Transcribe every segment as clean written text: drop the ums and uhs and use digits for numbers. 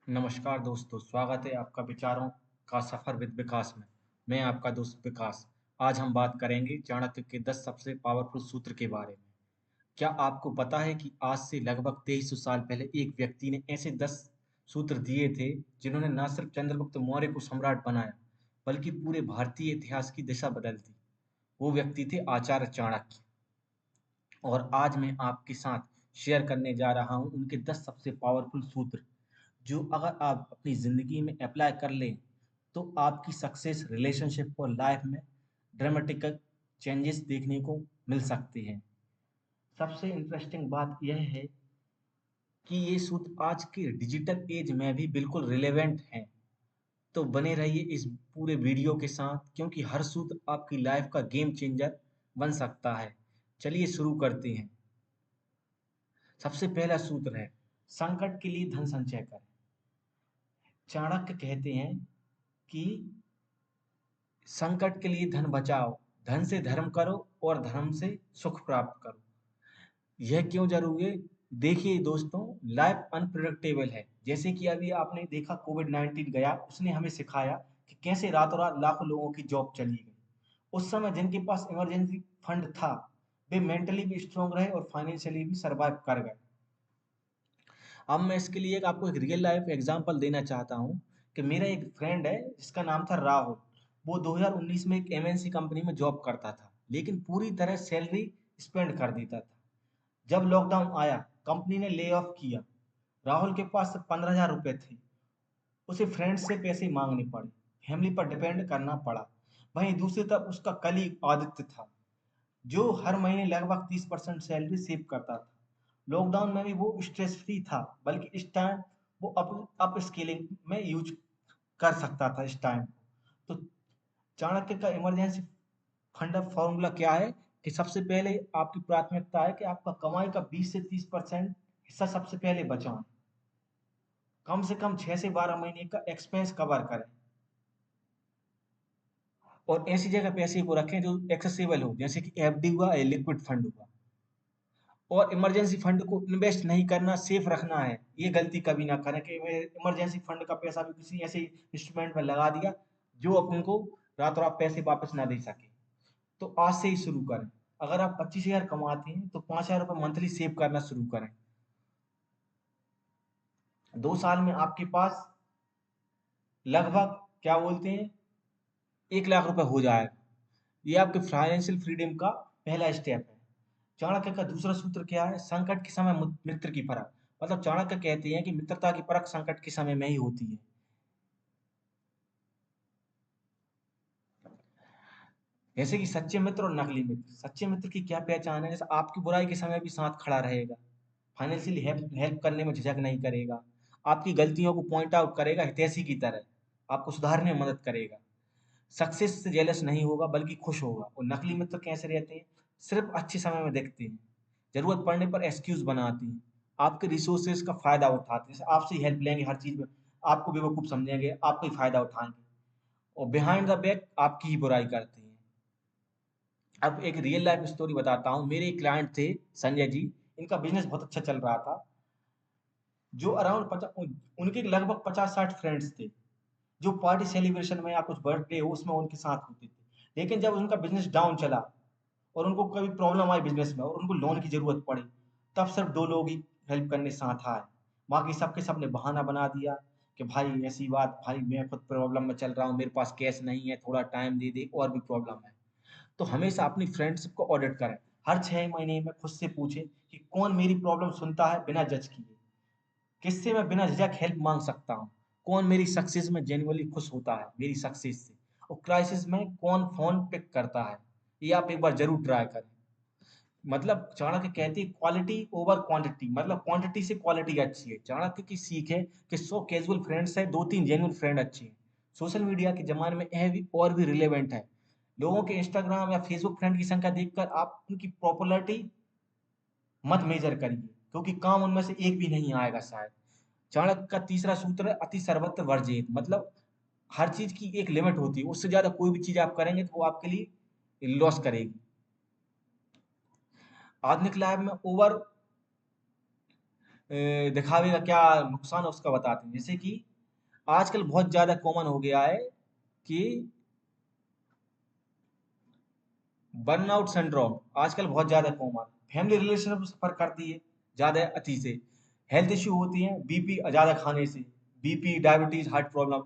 नमस्कार दोस्तों, स्वागत है आपका विचारों का सफर विद विकास में। मैं आपका दोस्त विकास। आज हम बात करेंगे चाणक्य के 10 सबसे पावरफुल सूत्र के बारे में। क्या आपको पता है कि आज से लगभग 2300 साल पहले एक व्यक्ति ने ऐसे 10 सूत्र दिए थे जिन्होंने न सिर्फ चंद्रगुप्त मौर्य को सम्राट बनाया, बल्कि पूरे भारतीय इतिहास की दिशा बदल दी। वो व्यक्ति थे आचार्य चाणक्य। और आज मैं आपके साथ शेयर करने जा रहा हूँ उनके 10 सबसे पावरफुल सूत्र, जो अगर आप अपनी ज़िंदगी में अप्लाई कर लें, तो आपकी सक्सेस, रिलेशनशिप और लाइफ में ड्रामेटिक चेंजेस देखने को मिल सकते हैं। सबसे इंटरेस्टिंग बात यह है कि ये सूत्र आज के डिजिटल एज में भी बिल्कुल रिलेवेंट हैं। तो बने रहिए इस पूरे वीडियो के साथ, क्योंकि हर सूत्र आपकी लाइफ का गेम चेंजर बन सकता है। चलिए शुरू करते हैं। सबसे पहला सूत्र है, संकट के लिए धन संचय करें। चाणक्य कहते हैं कि संकट के लिए धन बचाओ, धन से धर्म करो और धर्म से सुख प्राप्त करो। यह क्यों जरूरी है? देखिए दोस्तों, लाइफ अनप्रिडिक्टेबल है। जैसे कि अभी आपने देखा, कोविड-19 गया, उसने हमें सिखाया कि कैसे रातों रात लाखों लोगों की जॉब चली गई। उस समय जिनके पास इमरजेंसी फंड था, वे मेंटली भी स्ट्रांग रहे और फाइनेंशियली भी सर्वाइव कर गए। अब मैं इसके लिए आपको एक रियल लाइफ एग्जांपल देना चाहता हूँ कि मेरा एक फ्रेंड है जिसका नाम था राहुल। वो 2019 में एक एमएनसी कंपनी में जॉब करता था, लेकिन पूरी तरह सैलरी स्पेंड कर देता था। जब लॉकडाउन आया, कंपनी ने ले ऑफ किया। राहुल के पास सिर्फ 15,000 रुपए थे। उसे फ्रेंड्स से पैसे मांगने पड़े, फैमिली पर डिपेंड करना पड़ा। वहीं दूसरी तरफ उसका कलीग आदित्य था, जो हर महीने लगभग 30% सैलरी सेव करता था। लॉकडाउन में भी वो स्ट्रेस फ्री था, बल्कि इस टाइम वो अप स्केलिंग में यूज कर सकता था इस टाइम। तो चाणक्य का इमरजेंसी फंड फॉर्मूला क्या है कि सबसे पहले आपकी प्राथमिकता है कि आपका कमाई का 20 से 30% हिस्सा सबसे पहले बचाएं। कम से कम 6 से 12 महीने का एक्सपेंस कवर करें और ऐसी जगह पैसे को रखें जो एक्सेसिबल हो, जैसे कि एफडी हुआ या लिक्विड फंड हुआ। और इमरजेंसी फंड को इन्वेस्ट नहीं करना, सेफ रखना है। ये गलती कभी ना करें कि इमरजेंसी फंड का पैसा भी किसी ऐसे इंस्ट्रूमेंट में लगा दिया जो अपन को रातों रात पैसे वापस ना दे सके। तो आज से ही शुरू करें। अगर आप 25,000 कमाते हैं तो 5,000 रुपये मंथली सेव करना शुरू करें। 2 साल में आपके पास लगभग, क्या बोलते हैं, 1 लाख रुपए हो जाएगा। ये आपके फाइनेंशियल फ्रीडम का पहला स्टेप है। चाणक्य का दूसरा सूत्र क्या है? संकट के समय मित्र की परख। मतलब चाणक्य कहते हैं कि मित्रता की परख संकट के समय में ही होती है। जैसे कि सच्चे मित्र और नकली मित्र। सच्चे मित्र की क्या पहचान है? जैसे आपकी बुराई के समय भी साथ खड़ा रहेगा, फाइनेंशियली हेल्प हेल्प करने में झिझक नहीं करेगा, आपकी गलतियों को पॉइंट आउट करेगा हितैषी की तरह, आपको सुधारने में मदद करेगा। सक्सेस से जेलस नहीं होगा बल्कि खुश होगा। और नकली मित्र कैसे रहते हैं? सिर्फ अच्छे समय में देखते हैं, जरूरत पड़ने पर एक्सक्यूज बनाते हैं, आपके रिसोर्सेज का फायदा उठाते हैं। जैसे आपसे ही हेल्प लेंगे हर चीज में, आपको बेवकूफ समझेंगे, आपको ही फायदा उठाएंगे और बिहाइंड द बैक आपकी ही बुराई करते हैं। अब एक रियल लाइफ स्टोरी बताता हूँ। मेरे एक क्लाइंट थे, संजय जी। इनका बिजनेस बहुत अच्छा चल रहा था। जो अराउंड 50, उनके लगभग 50-60 फ्रेंड्स थे, जो पार्टी सेलिब्रेशन में या कुछ बर्थडे हो उसमें उनके साथ होते थे। लेकिन जब उनका बिजनेस डाउन चला और उनको कभी प्रॉब्लम आई बिजनेस में और उनको लोन की जरूरत पड़ी, तब सिर्फ 2 लोग ही हेल्प करने साथ आए। बाकी सबके सब ने बहाना बना दिया कि भाई ऐसी बात, भाई मैं खुद प्रॉब्लम में चल रहा हूँ, मेरे पास कैश नहीं है, थोड़ा टाइम दे दे, और भी प्रॉब्लम है। तो हमेशा अपनी फ्रेंडशिप को ऑडिट करें। हर 6 महीने में खुद से पूछें कि कौन मेरी प्रॉब्लम सुनता है बिना जज किए, किससे मैं बिना झिझक हेल्प मांग सकता हूँ, कौन मेरी सक्सेस में जेन्युइनली खुश होता है मेरी सक्सेस से, और क्राइसिस में कौन फोन पिक करता है। ये आप एक बार जरूर ट्राई करें। मतलब चाणक्य कहती है क्वालिटी ओवर क्वांटिटी, मतलब क्वांटिटी से क्वालिटी अच्छी है। चाणक्य की सीख है कि 100 कैजुअल फ्रेंड्स है, 2-3 जेन्युइन फ्रेंड अच्छे हैं। सोशल मीडिया के जमाने में यह भी और भी रिलेवेंट है। लोगों के इंस्टाग्राम या फेसबुक फ्रेंड की संख्या देखकर आप उनकी पॉपुलैरिटी मत मेजर करिए, क्योंकि काम उनमें से एक भी नहीं आएगा शायद। चाणक्य का तीसरा सूत्र है, अति सर्वत्र वर्जित। मतलब हर चीज की एक लिमिट होती है, उससे ज्यादा कोई भी चीज आप करेंगे तो वो आपके लिए लॉस करेगी। आधुनिक लाइफ में ओवर दिखावे का क्या नुकसान है उसका बताते हैं। जैसे कि आजकल बहुत ज़्यादा कॉमन हो गया है कि बर्नआउट सिंड्रोम आजकल बहुत ज़्यादा कॉमन, फैमिली रिलेशनशिप सफ़र करती है ज़्यादा अति से, हेल्थ इश्यू होती हैं बीपी ज़्यादा खाने से, बीपी, डायबिटीज़, हार्ट प्रॉब्लम।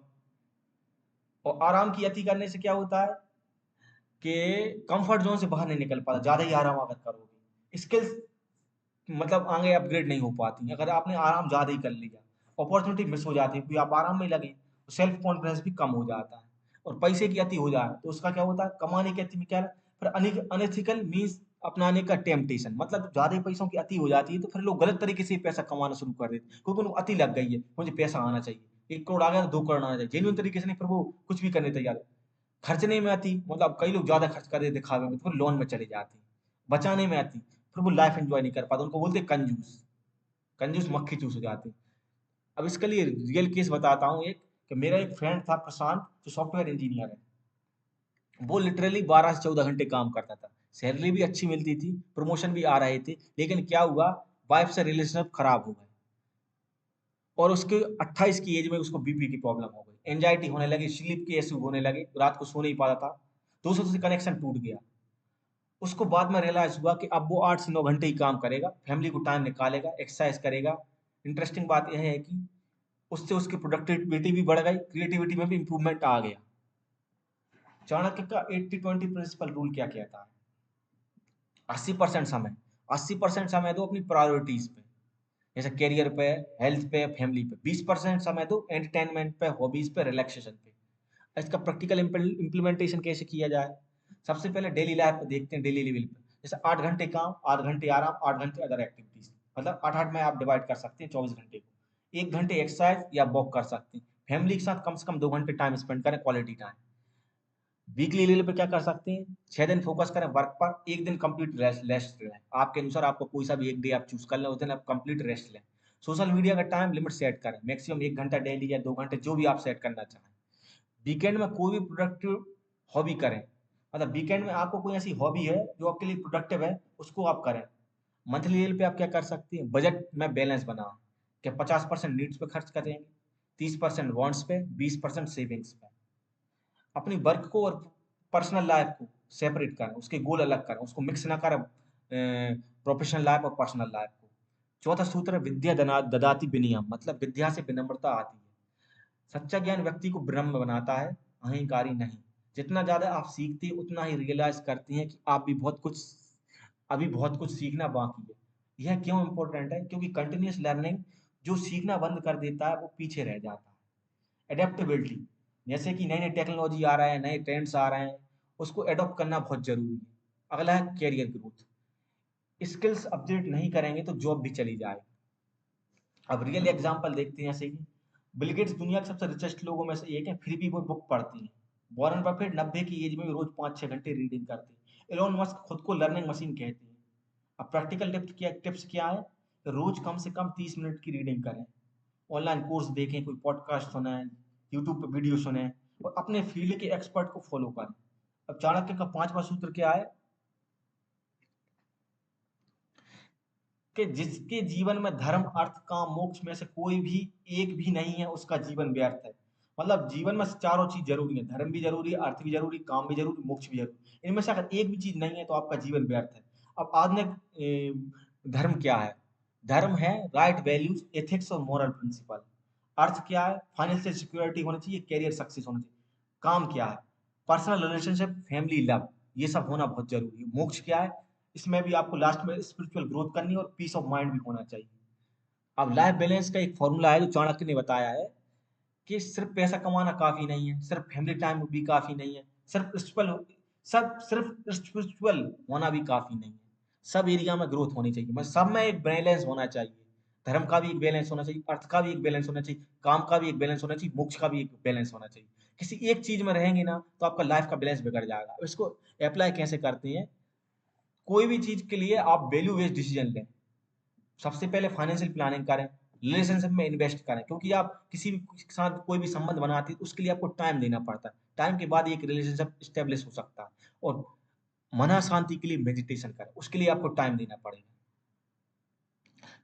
और आराम की अति करने से क्या होता है कि कंफर्ट जोन से बाहर नहीं निकल पाता, ज़्यादा ही आराम अगर करोगे, स्किल्स मतलब आगे अपग्रेड नहीं हो पाती। अगर आपने आराम ज़्यादा ही कर लिया, अपॉर्चुनिटी मिस हो जाती है, क्योंकि आप आराम में लगे, तो सेल्फ कॉन्फिडेंस भी कम हो जाता है। और पैसे की अति हो जाए तो उसका क्या होता है, कमाने की अति में क्या है, फिर अनएथिकल मीन्स अपनाने का टेम्पटेशन, मतलब ज़्यादा पैसों की अति हो जाती है तो फिर लोग गलत तरीके से पैसा कमाना शुरू कर देते हैं, क्योंकि उनको अति लग गई है, मुझे पैसा आना चाहिए, 1 करोड़ आ गया तो 2 करोड़ आना चाहिए, जेन्युइन तरीके से नहीं, फिर वो कुछ भी करने तैयार है। खर्चने में अति, मतलब कई लोग ज़्यादा खर्च कर देते दिखावे में, तो फिर लोन में चले जाते हैं। बचाने में अति, फिर वो लाइफ एंजॉय नहीं कर पाते, उनको बोलते हैं कंजूस। कंजूस मक्खी चूस हो जाती है। अब इसके लिए रियल केस बताता हूँ एक, कि मेरा एक फ्रेंड था प्रशांत, जो सॉफ्टवेयर इंजीनियर है। वो लिटरली 12 से 14 घंटे काम करता था, सैलरी भी अच्छी मिलती थी, प्रमोशन भी आ रहे थे, लेकिन क्या हुआ, वाइफ से रिलेशनशिप खराब हो गए, और उसके 28 की एज में उसको बीपी की प्रॉब्लम हो गई, एंजाइटी होने लगी, स्लीप के इश्यू होने लगे, रात को सो नहीं पाता था, दोस्तों से कनेक्शन टूट गया। उसको बाद में रियलाइज हुआ कि अब वो 8 से 9 घंटे ही काम करेगा, फैमिली को टाइम निकालेगा, एक्सरसाइज करेगा। इंटरेस्टिंग बात यह है कि उससे उसकी प्रोडक्टिविटी भी बढ़ गई, क्रिएटिविटी में भी इंप्रूवमेंट आ गया। चाणक्य का 80-20 प्रिंसिपल रूल क्या कहता है, 80% समय, 80% समय दो अपनी प्रायोरिटीज पे, जैसे करियर पे, हेल्थ पे, फैमिली पे, 20% समय दो एंटरटेनमेंट पे, हॉबीज पे, रिलैक्सेशन पे। इसका प्रैक्टिकल इम्प्लीमेंटेशन कैसे किया जाए, सबसे पहले डेली लाइफ पे देखते हैं, डेली लेवल पे, जैसे 8 घंटे काम, 8 घंटे आराम, 8 घंटे अदर एक्टिविटीज, मतलब 8-8 में आप डिवाइड कर सकते हैं 24 घंटे को। 1 घंटे एक्सरसाइज या वॉक कर सकते हैं, फैमिली के साथ कम से कम 2 घंटे टाइम स्पेंड करें, क्वालिटी टाइम। वीकली लेवल पे क्या कर सकते हैं, 6 दिन फोकस करें वर्क पर, 1 दिन कंप्लीट रेस्ट रेस्ट लें, आपके अनुसार आपको कोई सा भी एक डे आप चूज कर लें, उस दिन आप कंप्लीट रेस्ट लें। सोशल मीडिया का टाइम लिमिट सेट करें, मैक्सिमम 1 घंटा डेली या 2 घंटे, जो भी आप सेट करना चाहें। वीकेंड में कोई भी प्रोडक्टिव हॉबी करें, मतलब वीकेंड में आपको कोई ऐसी हॉबी है जो आपके लिए प्रोडक्टिव है, उसको आप करें। मंथली लेवल पे आप क्या कर सकते हैं, बजट में बैलेंस बनाओ, कि 50% नीड्स पे खर्च करेंगे, 30% वांट्स पे, 20% सेविंग्स पे। अपनी वर्क को और पर्सनल लाइफ को सेपरेट करें, उसके गोल अलग करें, उसको मिक्स ना करें, प्रोफेशनल लाइफ और पर्सनल लाइफ को। चौथा सूत्र है विद्या ददाति विनयम, मतलब विद्या से विनम्रता आती है। सच्चा ज्ञान व्यक्ति को ब्रह्म बनाता है, अहंकारी नहीं। जितना ज्यादा आप सीखते हैं उतना ही रियलाइज करते हैं कि आप भी बहुत कुछ, अभी बहुत कुछ सीखना बाकी है। यह क्यों इंपॉर्टेंट है, क्योंकि कंटिन्यूअस लर्निंग, जो सीखना बंद कर देता है वो पीछे रह जाता है। एडेप्टेबिलिटी, जैसे कि नई नई टेक्नोलॉजी आ रहा है, नए ट्रेंड्स आ रहे हैं, उसको एडॉप्ट करना बहुत जरूरी है। अगला है कैरियर ग्रोथ, स्किल्स अपडेट नहीं करेंगे तो जॉब भी चली जाएगी। अब रियल एग्जांपल देखते हैं, जैसे कि बिल गेट्स दुनिया के सबसे रिचेस्ट लोगों में से एक है, फिर भी वो बुक पढ़ती हैं। वॉरेन बफेट 90 की एज में भी रोज 5-6 घंटे रीडिंग करते हैं। एलोन मस्क खुद को लर्निंग मशीन कहते हैं। अब प्रैक्टिकल टिप्स क्या है, रोज कम से कम 30 मिनट की रीडिंग करें, ऑनलाइन कोर्स देखें, कोई पॉडकास्ट सुने, यूट्यूब पे वीडियो सुने, और अपने फील्ड के एक्सपर्ट को फॉलो करें। अब चाणक्य का 5वां सूत्र क्या है, कि जिसके जीवन में धर्म, अर्थ, काम, मोक्ष में से कोई भी एक भी नहीं है, उसका जीवन व्यर्थ है। मतलब जीवन में चारों चीज जरूरी है, धर्म भी जरूरी है, अर्थ भी जरूरी, काम भी जरूरी, मोक्ष भी जरूरी, इनमें से अगर एक भी चीज नहीं है तो आपका जीवन व्यर्थ है। अब आधुनिक धर्म क्या है, धर्म है राइट वैल्यूज, एथिक्स और मॉरल प्रिंसिपल। अर्थ क्या है, फाइनेंशियल सिक्योरिटी होनी चाहिए, कैरियर सक्सेस होना चाहिए। काम क्या है, पर्सनल रिलेशनशिप, फैमिली लव, ये सब होना बहुत जरूरी है। मोक्ष क्या है, इसमें भी आपको लास्ट में स्पिरिचुअल ग्रोथ करनी है और पीस ऑफ माइंड भी होना चाहिए। अब लाइफ बैलेंस का एक फॉर्मूला है जो चाणक्य ने बताया है, कि सिर्फ पैसा कमाना काफी नहीं है, सिर्फ फैमिली टाइम भी काफी नहीं है, सिर्फ स्पिरिचुअल होना भी काफी नहीं है। सब एरिया में ग्रोथ होनी चाहिए, मतलब सब में एक बैलेंस होना चाहिए। धर्म का भी एक बैलेंस होना चाहिए, अर्थ का भी एक बैलेंस होना चाहिए, काम का भी एक बैलेंस होना चाहिए, मोक्ष का भी एक बैलेंस होना चाहिए। किसी एक चीज में रहेंगे ना तो आपका लाइफ का बैलेंस बिगड़ जाएगा। इसको अप्लाई कैसे करते हैं, कोई भी चीज के लिए आप वैल्यू बेस्ड डिसीजन लें। सबसे पहले फाइनेंशियल प्लानिंग करें, रिलेशनशिप में इन्वेस्ट करें, क्योंकि आप किसी भी के साथ कोई भी संबंध बनाते हैं तो उसके लिए आपको टाइम देना पड़ता है, टाइम के बाद एक रिलेशनशिप स्टेब्लिश हो सकता है। और मना शांति के लिए मेडिटेशन करें, उसके लिए आपको टाइम देना पड़ेगा।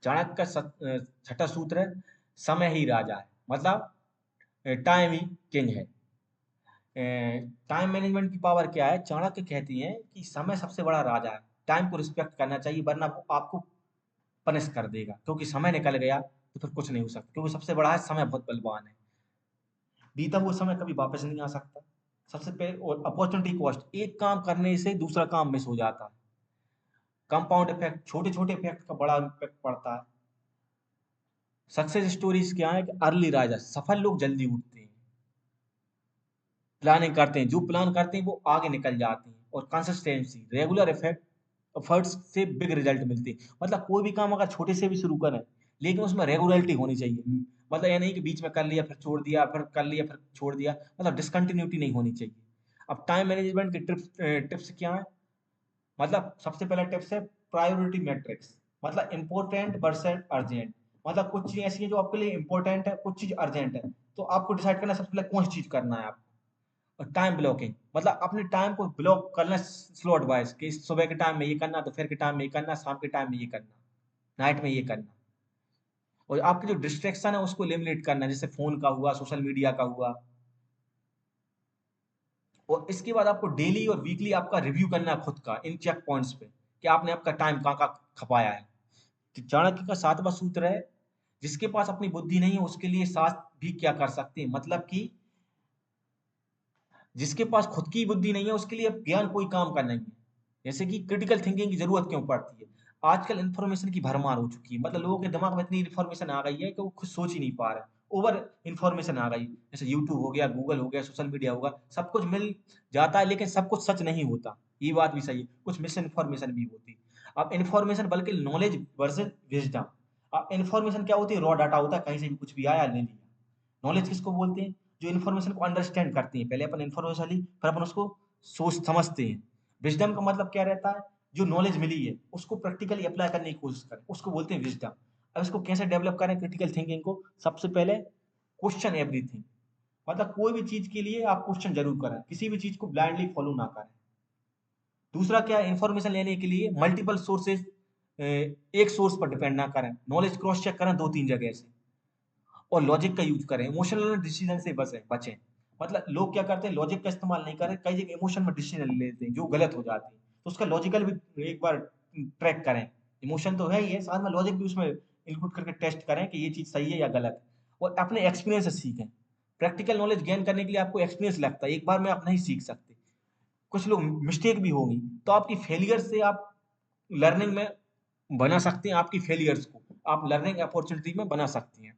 चाणक्य का छठा सूत्र है, समय ही राजा है, मतलब टाइम ही किंग है। टाइम मैनेजमेंट की पावर क्या है? चाणक्य कहती हैं कि समय सबसे बड़ा राजा है, टाइम को रिस्पेक्ट करना चाहिए, वरना वो आपको पनिश कर देगा, क्योंकि समय निकल गया तो फिर कुछ नहीं हो सकता, क्योंकि सबसे बड़ा है समय, बहुत बलवान है। बीता हुआ समय कभी वापस नहीं आ सकता। सबसे पहले, और अपॉर्चुनिटी कॉस्ट, एक काम करने से दूसरा काम मिस हो जाता है। कंपाउंड इफेक्ट, छोटे छोटे इफेक्ट का बड़ा इफेक्ट पड़ता है। सक्सेस स्टोरीज क्या है कि अर्ली राइजर, सफल लोग जल्दी उठते हैं, प्लानिंग करते हैं, जो प्लान करते हैं वो आगे निकल जाते हैं। और कंसिस्टेंसी, रेगुलर इफेक्ट एफर्ट्स से बिग रिजल्ट मिलते हैं। मतलब कोई भी काम अगर छोटे से भी शुरू करें, लेकिन उसमें रेगुलरिटी होनी चाहिए। मतलब ये नहीं कि बीच में कर लिया फिर छोड़ दिया, फिर कर लिया फिर छोड़ दिया, मतलब डिसकंटिन्यूटी नहीं होनी चाहिए। अब टाइम मैनेजमेंट के टिप्स क्या है? मतलब सबसे पहला टिप्स है प्रायोरिटी मैट्रिक्स, मतलब इंपॉर्टेंट वर्सेस अर्जेंट। मतलब कुछ चीज़ ऐसी है जो आपके लिए इंपॉर्टेंट है, कुछ चीज़ अर्जेंट है, तो आपको डिसाइड करना है सबसे पहले कौन सी चीज़ करना है आपको। और टाइम ब्लॉकिंग, मतलब अपने टाइम को ब्लॉक करना स्लॉट वाइज, कि सुबह के टाइम में ये करना, दोपहर के टाइम में ये करना, शाम के टाइम में ये करना, नाइट में ये करना। और आपकी जो डिस्ट्रैक्शन है उसको एलिमिनेट करना, जैसे फोन का हुआ, सोशल मीडिया का हुआ। और इसके बाद आपको डेली और वीकली आपका रिव्यू करना है खुद का इन चेक पॉइंट्स पे, कि आपने आपका टाइम कहाँ कहाँ खपाया है। तो चाणक्य का सातवां सूत्र है, जिसके पास अपनी बुद्धि नहीं है उसके लिए शास्त्र भी क्या कर सकते हैं। मतलब कि जिसके पास खुद की बुद्धि नहीं है उसके लिए ज्ञान कोई काम का नहीं है। जैसे कि क्रिटिकल थिंकिंग की जरूरत क्यों पड़ती है? आजकल इन्फॉर्मेशन की भरमार हो चुकी है, मतलब लोगों के दिमाग में इतनी इन्फॉर्मेशन आ गई है कि वो खुद सोच ही नहीं पा रहे। ओवर इन्फॉर्मेशन आ गई, जैसे यूट्यूब हो गया, गूगल हो गया, सोशल मीडिया होगा, सब कुछ मिल जाता है, लेकिन सब कुछ सच नहीं होता। ये बात भी सही है, कुछ मिस इन्फॉर्मेशन भी होती है। अब इन्फॉर्मेशन बल्कि नॉलेज वर्सेस विजडम। अब इन्फॉर्मेशन क्या होती है? रॉ डाटा होता है, कहीं से भी कुछ भी आया ले लिया। नॉलेज किसको बोलते हैं? जो इन्फॉर्मेशन को अंडरस्टैंड करते हैं, पहले अपन इन्फॉर्मेशन ली फिर अपन उसको सोच समझते हैं। विजडम का मतलब क्या रहता है? जो नॉलेज मिली है उसको प्रैक्टिकली अप्लाई करने की कोशिश करें, उसको बोलते हैं विजडम। अब इसको कैसे डेवलप करें क्रिटिकल थिंकिंग को? सबसे पहले क्वेश्चन एवरीथिंग, मतलब कोई भी चीज के लिए आप क्वेश्चन जरूर करें, किसी भी चीज को ब्लाइंडली फॉलो ना करें। दूसरा क्या है? इन्फॉर्मेशन लेने के लिए मल्टीपल सोर्सेज, एक सोर्स पर डिपेंड ना करें, नॉलेज क्रॉस चेक करें दो तीन जगह से। और लॉजिक का यूज करें, इमोशनल डिसीजन से बचें। मतलब लोग क्या करते हैं, लॉजिक का इस्तेमाल नहीं करें, कई जगह इमोशन में डिसीजन ले लेते हैं जो गलत हो जाते हैं, तो उसका लॉजिकल भी एक बार ट्रैक करें। इमोशन तो है ही है, साथ में लॉजिक भी उसमें इंक्लूड करके टेस्ट करें कि ये चीज सही है या गलत है। और अपने एक्सपीरियंस से सीखें। प्रैक्टिकल नॉलेज गेन करने के लिए आपको एक्सपीरियंस लगता है, एक बार में आप नहीं सीख सकते। कुछ लोग मिस्टेक भी होगी, तो आपकी फेलियर से आप लर्निंग में बना सकते हैं, आपकी फेलियर्स को आप लर्निंग अपॉर्चुनिटी में बना सकती हैं।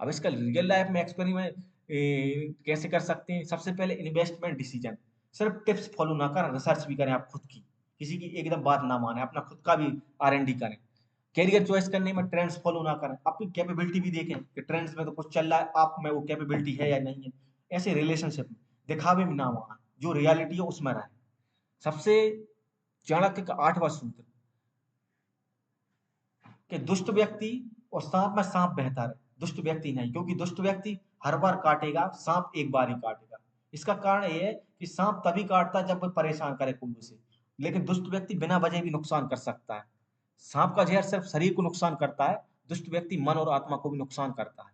अब इसका रियल लाइफ में एक्सपेरिमेंट कैसे कर सकते हैं? सबसे पहले इन्वेस्टमेंट डिसीजन, सिर्फ टिप्स फॉलो ना करें, रिसर्च भी करें आप खुद की, किसी की एकदम बात ना माने, अपना खुद का भी R&D करें। कैरियर चॉइस करने में ट्रेंड्स फॉलो ना करें, अपनी कैपेबिलिटी भी देखें कि ट्रेंड्स में तो कुछ चल रहा है, आप में वो कैपेबिलिटी है या नहीं है। ऐसे रिलेशनशिप में दिखावे में ना माने, जो रियलिटी है उसमें रहे। सबसे चाणक्य का आठवां सूत्र, कि दुष्ट व्यक्ति और सांप में सांप बेहतर है, दुष्ट व्यक्ति नहीं, क्योंकि दुष्ट व्यक्ति हर बार काटेगा, सांप एक बार ही काटेगा। इसका कारण ये है कि सांप तभी काटता है जब वो परेशान करे कोई उसे, लेकिन दुष्ट व्यक्ति बिना वजह भी नुकसान कर सकता है। सांप का जहर सिर्फ शरीर को नुकसान करता है, दुष्ट व्यक्ति मन और आत्मा को भी नुकसान करता है।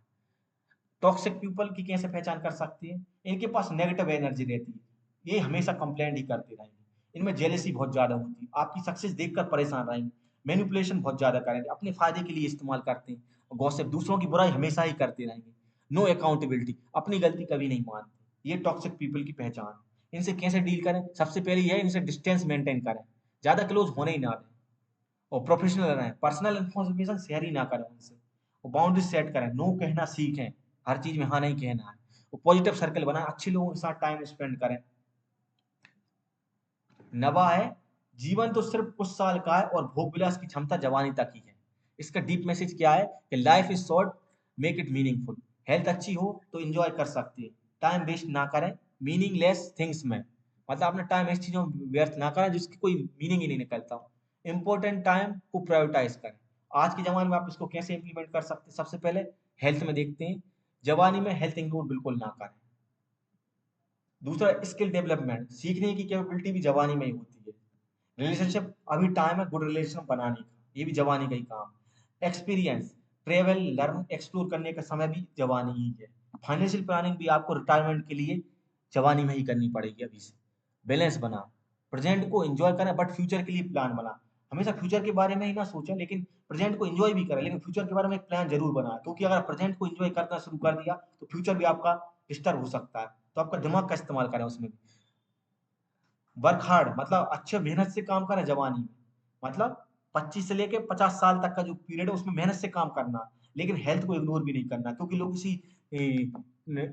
टॉक्सिक पीपल की कैसे पहचान कर सकती है? इनके पास नेगेटिव एनर्जी रहती है, ये हमेशा कंप्लेंट ही करते रहेंगे, इनमें जेलेसी बहुत ज्यादा होती है, आपकी सक्सेस देखकर परेशान रहेंगे, मैनिपुलेशन बहुत ज्यादा करेंगे, अपने फायदे के लिए इस्तेमाल करते हैं, गॉसिप, दूसरों की बुराई हमेशा ही करते रहेंगे। नो अकाउंटेबिलिटी, अपनी गलती कभी नहीं मानते। ये टॉक्सिक पीपल की पहचान है। इनसे कैसे डील करें? सबसे पहले यह है, इनसे डिस्टेंस मेंटेन करें, ज्यादा क्लोज होने ही ना दें। और प्रोफेशनल रहें, पर्सनल इन्फॉर्मेशन शेयर ही ना करें उनसे। और बाउंड्री सेट करें, नो कहना सीखें, हर चीज में हाँ नहीं कहना है। और पॉजिटिव सर्कल बनाएं, अच्छे लोगों के साथ टाइम स्पेंड करें। नवा है, जीवन तो सिर्फ कुछ साल का है और भोग विलास की क्षमता जवानी तक ही है। इसका डीप मैसेज क्या है? कि life is short, make it meaningful. Health अच्छी हो तो एंजॉय कर सकती है, टाइम वेस्ट ना करें मीनिंगलेस थिंग्स में। मतलब अपना टाइम ऐसी चीजों में व्यर्थ ना करें जिसकी कोई मीनिंग ही नहीं निकलता हो। इंपॉर्टेंट टाइम को प्रायोरिटाइज करें। आज के जमाने में आप इसको कैसे इंप्लीमेंट कर सकते हैं? सबसे पहले हेल्थ में देखते हैं, जवानी में हेल्थ इंक्लूड बिल्कुल ना करें। दूसरा, स्किल डेवलपमेंट, सीखने की कैपेबिलिटी भी जवानी में ही होती है। रिलेशनशिप, अभी टाइम है गुड रिलेशन बनाने का, ये भी जवानी का ही काम। एक्सपीरियंस, ट्रेवल, लर्न, एक्सप्लोर करने का समय भी जवानी ही है। फाइनेंशियल प्लानिंग भी आपको रिटायरमेंट के लिए जवानी में ही करनी पड़ेगी अभी से। बैलेंस बना, प्रेजेंट को एंजॉय करें बट फ्यूचर के लिए प्लान बना। हमेशा फ्यूचर के बारे में ही ना सोचें, लेकिन प्रेजेंट को एंजॉय भी करें, लेकिन फ्यूचर के बारे में एक प्लान जरूर बनाएं, क्योंकि अगर प्रेजेंट को एंजॉय करना शुरू कर दिया तो फ्यूचर भी आपका डिस्टर्ब हो सकता है। तो आपका दिमाग का इस्तेमाल करें उसमें भी। वर्क हार्ड मतलब अच्छे मेहनत से काम करें जवानी में, मतलब 25 से लेके 50 साल तक का जो पीरियड है उसमें मेहनत से काम करना, लेकिन हेल्थ को इग्नोर भी नहीं करना, क्योंकि लोग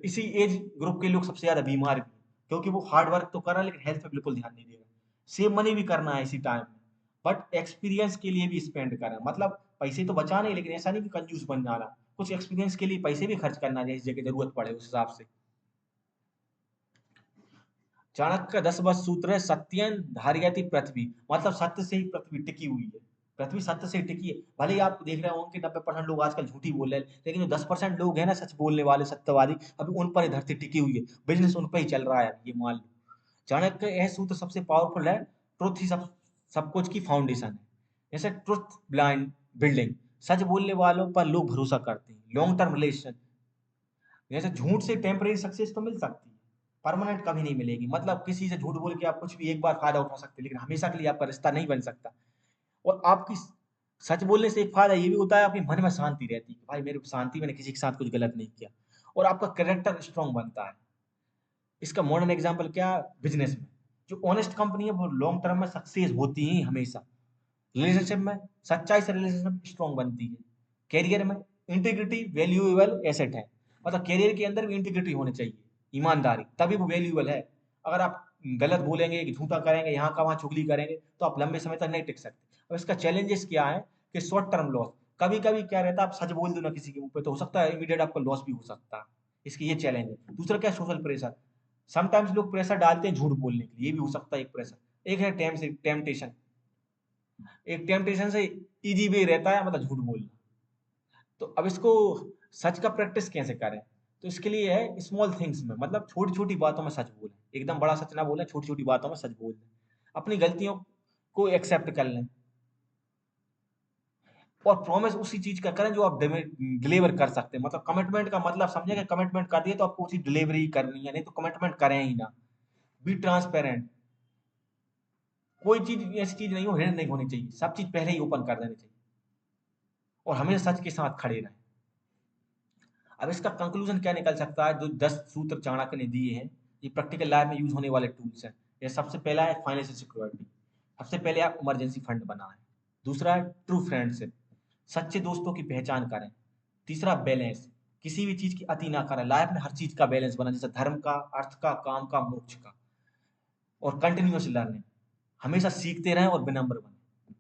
इसी एज ग्रुप के लोग सबसे ज्यादा बीमार भी हैं, क्योंकि वो हार्ड वर्क तो कर रहा है लेकिन हेल्थ पे बिल्कुल ध्यान नहीं दे रहा। सेव मनी भी करना है इसी टाइम में, बट एक्सपीरियंस के लिए भी स्पेंड करना, मतलब पैसे तो बचाने, लेकिन ऐसा नहीं कि कंजूस बन जाना, कुछ एक्सपीरियंस के लिए पैसे भी खर्च करना जिस जगह जरूरत पड़े उस हिसाब से। चाणक्य का 10 बस सूत्र है, सत्येन धारयति पृथ्वी, मतलब सत्य से ही पृथ्वी टिकी हुई है। पृथ्वी सत्य से ही टिकी है। भले ही आप देख रहे होंगे कि 90% लोग आजकल झूठी बोल रहे हैं, लेकिन जो 10% लोग हैं ना सच बोलने वाले सत्यवादी, अभी उन पर ही धरती टिकी हुई है, बिजनेस उन पर ही चल रहा है, ये मान लो। चाणक्य का यह सूत्र सबसे पावरफुल है, ट्रुथ ही सब सब कुछ की फाउंडेशन है। जैसे ट्रुथ ब्लाइंड बिल्डिंग, सच बोलने वालों पर लोग भरोसा करते हैं। लॉन्ग टर्म रिलेशन, जैसे झूठ से टेम्परेरी सक्सेस तो मिल सकती है, परमानेंट कभी नहीं मिलेगी। मतलब किसी से झूठ बोल के आप कुछ भी एक बार फायदा उठा सकते हैं, लेकिन हमेशा के लिए आपका रिश्ता नहीं बन सकता। और आपकी सच बोलने से एक फायदा ये भी होता है, आपके मन में शांति रहती है कि भाई मेरे को शांति, मैंने किसी के साथ कुछ गलत नहीं किया। और आपका कैरेक्टर स्ट्रांग बनता है। इसका मॉडर्न एग्जांपल क्या, बिजनेस में जो ऑनेस्ट कंपनी है वो लॉन्ग टर्म में सक्सेस होती ही हमेशा। रिलेशनशिप में सच्चाई से रिलेशनशिप स्ट्रांग बनती है। करियर में इंटीग्रिटी वैल्यूएबल एसेट है, मतलब करियर के अंदर भी इंटीग्रिटी होनी चाहिए, ईमानदारी, तभी वो वैल्यूएबल है। अगर आप गलत बोलेंगे कि झूठा करेंगे, यहाँ का वहाँ चुगली करेंगे, तो आप लंबे समय तक नहीं टिक सकते। अब इसका चैलेंजेस क्या है कि शॉर्ट टर्म लॉस, कभी कभी क्या रहता है आप सच बोल दो ना किसी के मुंह पे, तो हो सकता है इमीडिएट आपका लॉस भी हो सकता है। इसकी ये चैलेंज है। दूसरा क्या, सोशल प्रेशर, समटाइम्स लोग प्रेशर डालते हैं झूठ बोलने के लिए, ये भी हो सकता है एक प्रेशर। एक है टेम्पटेशन, एक टेम्पटेशन से इजी वे रहता है, मतलब झूठ बोलना। तो अब इसको सच का प्रैक्टिस कैसे करें, तो इसके लिए है स्मॉल थिंग्स में, मतलब छोटी छोटी बातों में सच बोलें, एकदम बड़ा सच ना बोलें, छोटी छोटी बातों में सच बोल दें। अपनी गलतियों को एक्सेप्ट कर लें, और प्रॉमिस उसी चीज का करें जो आप डिलीवर कर सकते हैं। मतलब कमिटमेंट का मतलब समझे कि कमिटमेंट कर दिए तो आपको उसी डिलीवरी करनी है, नहीं तो कमिटमेंट करें ही ना। बी ट्रांसपेरेंट, कोई चीज ऐसी चीज नहीं हो हिडन नहीं होनी चाहिए, सब चीज पहले ही ओपन कर देनी चाहिए, और हमेशा सच के साथ खड़े रहें। अब इसका कंक्लूजन क्या निकल सकता है, जो 10 सूत्र चाणक्य ने दिए हैं, ये प्रैक्टिकल लाइफ में यूज होने वाले टूल्स हैं। ये सबसे पहला है फाइनेंशियल सिक्योरिटी, सबसे पहले आप इमरजेंसी फंड बनाएं। दूसरा है ट्रू फ्रेंडशिप, सच्चे दोस्तों की पहचान करें। तीसरा बैलेंस, किसी भी चीज की अति ना करें, लाइफ में हर चीज का बैलेंस बना, जैसे धर्म का, अर्थ का, काम का, मोक्ष का। और कंटिन्यूअस लर्निंग, हमेशा सीखते रहें और विनम्र बने।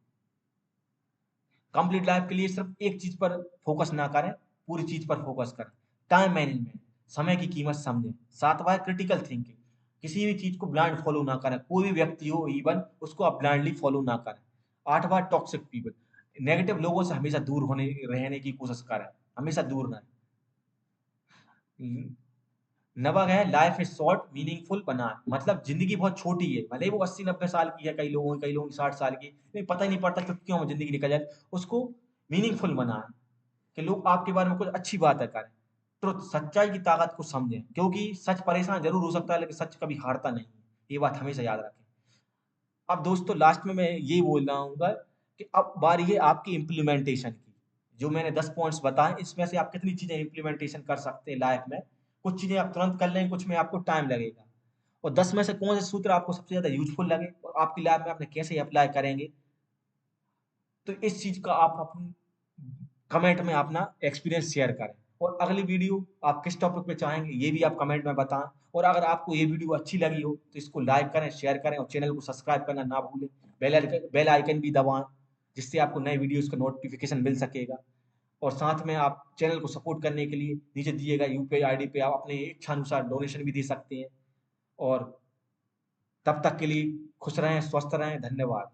कंप्लीट लाइफ के लिए सिर्फ एक चीज पर फोकस ना करें, पूरी चीज पर फोकस करें। टाइम मैनेजमेंट, समय की कीमत समझें। सातवां है क्रिटिकल थिंकिंग, किसी भी चीज को ब्लाइंड फॉलो ना करें, कोई भी व्यक्ति हो इवन, उसको आप ब्लाइंडली फॉलो ना करें। आठवां टॉक्सिक पीपल, नेगेटिव लोगों से हमेशा दूर होने रहने की कोशिश करें, हमेशा दूर रहें। नवा है लाइफ इज शॉर्ट मीनिंगफुल बना, मतलब जिंदगी बहुत छोटी है, भले ही वो 80-90 साल की है, कई लोगों की 60 साल की, लेकिन पता ही नहीं पड़ता चुटकियों में जिंदगी निकल जाए। उसको मीनिंगफुल बनाए, कि लोग आपके बारे में कुछ अच्छी बातें करें। ट्रुथ, सच्चाई की ताकत को समझें, क्योंकि सच परेशान जरूर हो सकता है लेकिन सच कभी हारता नहीं है, ये बात हमेशा याद रखें। अब दोस्तों लास्ट में मैं ये बोल रहा हूँ कि अब बारी है आपकी इम्प्लीमेंटेशन की। जो मैंने 10 पॉइंट्स बताए, इसमें से आप कितनी चीजें इम्प्लीमेंटेशन कर सकते हैं लाइफ में। कुछ चीजें आप तुरंत कर लेंगे, कुछ में आपको टाइम लगेगा। और 10 में से कौन से सूत्र आपको सबसे ज्यादा यूजफुल लगे और आपकी लाइफ में आपने कैसे अप्लाई करेंगे, तो इस चीज का आप अपनी कमेंट में अपना एक्सपीरियंस शेयर करें। और अगली वीडियो आप किस टॉपिक पे चाहेंगे ये भी आप कमेंट में बताएं। और अगर आपको ये वीडियो अच्छी लगी हो तो इसको लाइक करें, शेयर करें, और चैनल को सब्सक्राइब करना ना भूलें। बेल आइकन भी दबाएं, जिससे आपको नए वीडियोस का नोटिफिकेशन मिल सकेगा। और साथ में आप चैनल को सपोर्ट करने के लिए नीचे दिए गए यूपीआई आईडी पे आप अपने इच्छानुसार डोनेशन भी दे सकते हैं। और तब तक के लिए खुश रहें, स्वस्थ रहें, धन्यवाद।